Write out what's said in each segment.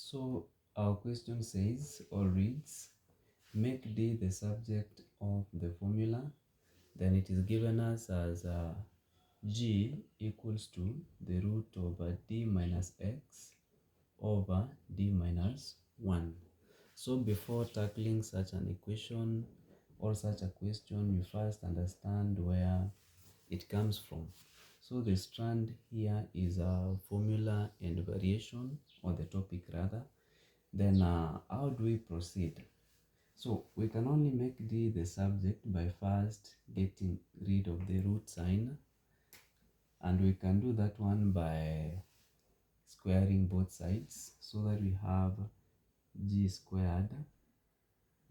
So our question says or reads, make D the subject of the formula. Then it is given us as G equals to the root over D minus X over D minus 1. So before tackling such an equation or such a question, you first understand where it comes from. So the strand here is a formula and variation, or the topic rather. Then how do we proceed? So we can only make D the subject by first getting rid of the root sign, and we can do that one by squaring both sides, so that we have G squared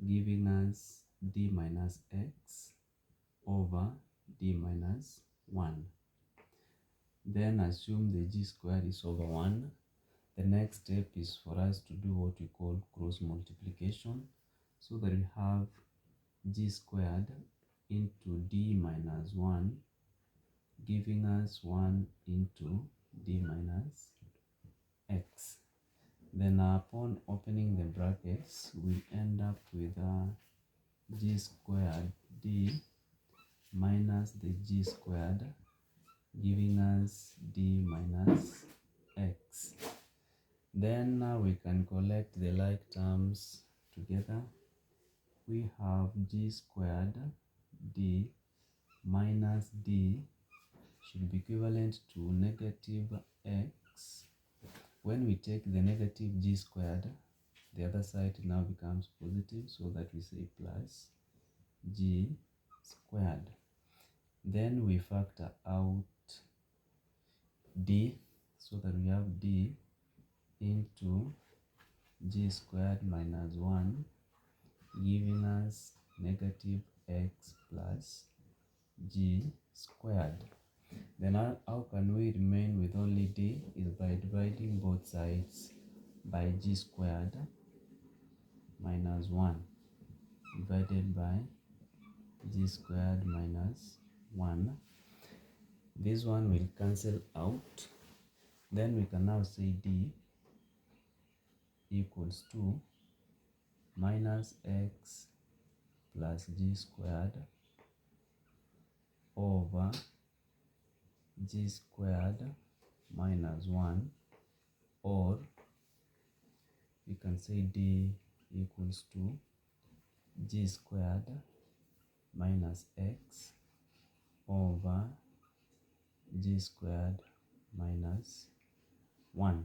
giving us D minus X over D minus 1. Then assume the G squared is over 1. The next step is for us to do what we call cross multiplication, so that we have G squared into D minus 1 giving us 1 into D minus X. Then upon opening the brackets, we end up with G squared D minus the G squared giving us D minus X. Then we can collect the like terms together. We have G squared D minus D should be equivalent to negative X. When we take the negative G squared, the other side now becomes positive, so that we say plus G squared. Then we factor out D, so that we have D into G squared minus 1 giving us negative X plus G squared. Then how can we remain with only D? Is by dividing both sides by G squared minus 1 divided by G squared minus 1. This one will cancel out. Then we can now say D equals to minus X plus G squared over G squared minus 1, or we can say D equals to G squared minus X over G squared minus 1.